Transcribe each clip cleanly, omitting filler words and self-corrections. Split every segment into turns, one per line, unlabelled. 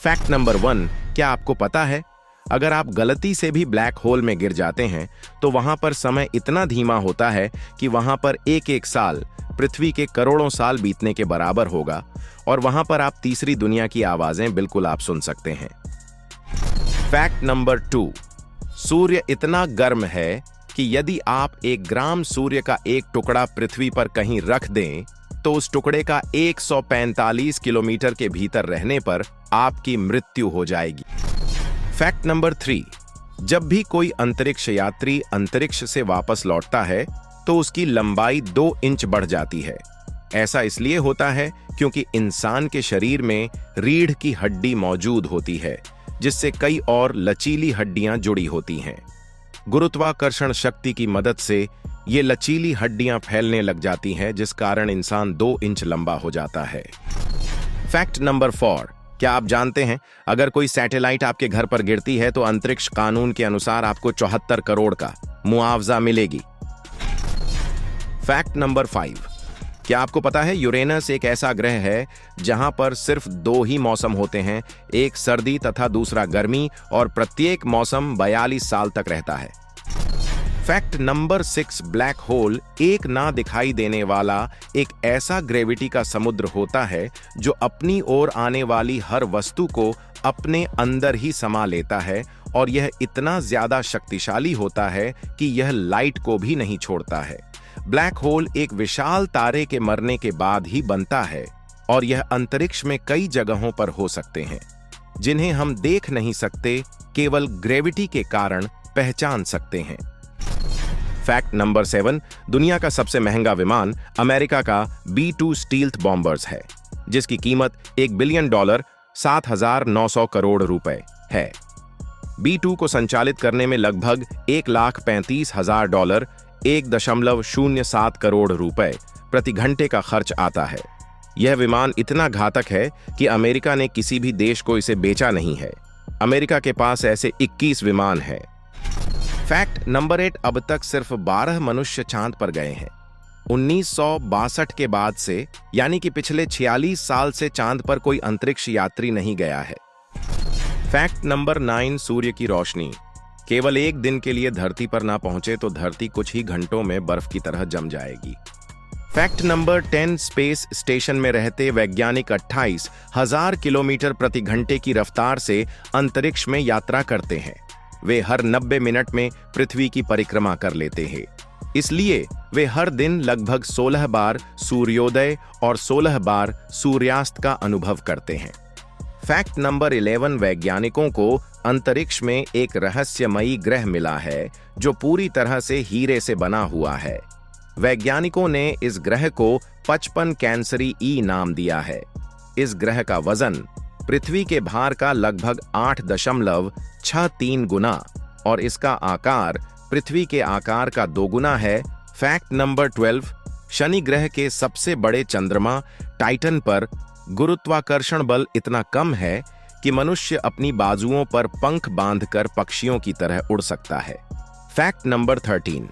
Fact number 1, क्या आपको पता है अगर आप गलती से भी ब्लैक होल में गिर जाते हैं तो वहां पर समय इतना धीमा होता है कि वहां पर एक एक साल पृथ्वी के करोड़ों साल बीतने के बराबर होगा और वहां पर आप तीसरी दुनिया की आवाजें बिल्कुल आप सुन सकते हैं। फैक्ट नंबर 2, सूर्य इतना गर्म है कि यदि आप 1 ग्राम सूर्य का एक टुकड़ा पृथ्वी पर कहीं रख दें तो उस टुकड़े का 145 किलोमीटर के भीतर रहने पर आपकी मृत्यु हो जाएगी। फैक्ट नंबर 3, जब भी कोई अंतरिक्ष यात्री अंतरिक्ष से वापस लौटता है तो उसकी लंबाई 2 इंच बढ़ जाती है। ऐसा इसलिए होता है क्योंकि इंसान के शरीर में रीढ़ की हड्डी मौजूद होती है जिससे कई और लचीली हड्डियां जुड़ी होती हैं। गुरुत्वाकर्षण शक्ति की मदद से ये लचीली हड्डियां फैलने लग जाती हैं जिस कारण इंसान 2 इंच लंबा हो जाता है। फैक्ट नंबर 4, क्या आप जानते हैं अगर कोई सैटेलाइट आपके घर पर गिरती है तो अंतरिक्ष कानून के अनुसार आपको 74 करोड़ का मुआवजा मिलेगी। फैक्ट नंबर 5, क्या आपको पता है यूरेनस एक ऐसा ग्रह है जहां पर सिर्फ 2 ही मौसम होते हैं, एक सर्दी तथा दूसरा गर्मी, और प्रत्येक मौसम 42 साल तक रहता है। फैक्ट नंबर 6, ब्लैक होल एक ना दिखाई देने वाला एक ऐसा ग्रेविटी का समुद्र होता है जो अपनी ओर आने वाली हर वस्तु को अपने अंदर ही समा लेता है और यह इतना ज्यादा शक्तिशाली होता है कि यह लाइट को भी नहीं छोड़ता है। ब्लैक होल एक विशाल तारे के मरने के बाद ही बनता है और यह अंतरिक्ष में कई जगहों पर हो सकते हैं जिन्हें हम देख नहीं सकते, केवल ग्रेविटी के कारण पहचान सकते हैं। फैक्ट नंबर 7, दुनिया का सबसे महंगा विमान अमेरिका का B-2 स्टील्थ बॉम्बर्स है जिसकी कीमत $1 बिलियन 7,900 करोड़ रुपए है। B-2 को संचालित करने में लगभग $1,35,000 1.07 करोड़ रुपए प्रति घंटे का खर्च आता है। यह विमान इतना घातक है कि अमेरिका ने किसी भी देश को इसे बेचा नहीं है। अमेरिका के पास ऐसे 21 विमान हैं। फैक्ट नंबर 8, अब तक सिर्फ 12 मनुष्य चांद पर गए हैं। 1962 के बाद से यानी कि पिछले 46 साल से चांद पर कोई अंतरिक्ष यात्री नहीं गया है। फैक्ट नंबर 9, सूर्य की रोशनी केवल एक दिन के लिए धरती पर ना पहुंचे तो धरती कुछ ही घंटों में बर्फ की तरह जम जाएगी। फैक्ट नंबर 10, स्पेस स्टेशन में रहते वैज्ञानिक 28,000 किलोमीटर प्रति घंटे की रफ्तार से अंतरिक्ष में यात्रा करते हैं। वे हर 90 मिनट में पृथ्वी की परिक्रमा कर लेते हैं, इसलिए वे हर दिन लगभग 16 बार सूर्योदय और 16 बार सूर्यास्त का अनुभव करते हैं। फैक्ट नंबर 11, वैज्ञानिकों को अंतरिक्ष में एक रहस्यमयी ग्रह मिला है जो पूरी तरह से हीरे से बना हुआ है। वैज्ञानिकों ने इस ग्रह को 55 कैंसरी ई नाम दिया है। इस ग्रह का वजन पृथ्वी के भार का लगभग 8.63 गुना और इसका आकार पृथ्वी के आकार का 2 गुना है। फैक्ट नंबर 12, शनि ग्रह के सबसे बड़े चंद्रमा टाइटन पर गुरुत्वाकर्षण बल इतना कम है कि मनुष्य अपनी बाजुओं पर पंख बांधकर पक्षियों की तरह उड़ सकता है। फैक्ट नंबर 13,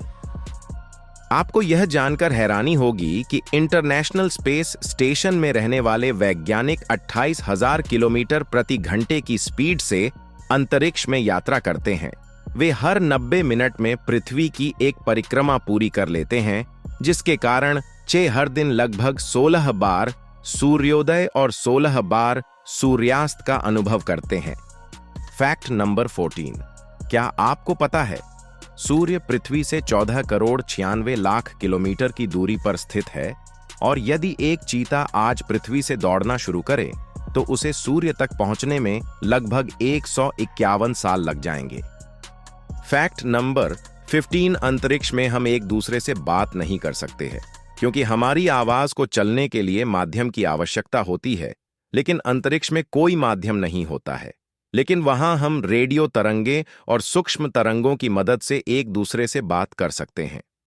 आपको यह जानकर हैरानी होगी कि इंटरनेशनल स्पेस स्टेशन में रहने वाले वैज्ञानिक 28,000 किलोमीटर प्रति घंटे की स्पीड से अंतरिक्ष में यात्रा करते हैं। वे हर 90 मिनट में पृथ्वी की एक परिक्रमा पूरी कर लेते हैं जिसके कारण चे हर दिन लगभग 16 बार सूर्योदय और 16 बार सूर्यास्त का अनुभव करते हैं। फैक्ट नंबर 14, क्या आपको पता है सूर्य पृथ्वी से 14 करोड़ 96 लाख किलोमीटर की दूरी पर स्थित है और यदि एक चीता आज पृथ्वी से दौड़ना शुरू करे तो उसे सूर्य तक पहुंचने में लगभग 151 साल लग जाएंगे। फैक्ट नंबर 15, अंतरिक्ष में हम एक दूसरे से बात नहीं कर सकते हैं क्योंकि हमारी आवाज को चलने के लिए माध्यम की आवश्यकता होती है, लेकिन अंतरिक्ष में कोई माध्यम नहीं होता है। लेकिन वहां हम रेडियो तरंगे और सूक्ष्म तरंगों की मदद से एक दूसरे से बात कर सकते हैं।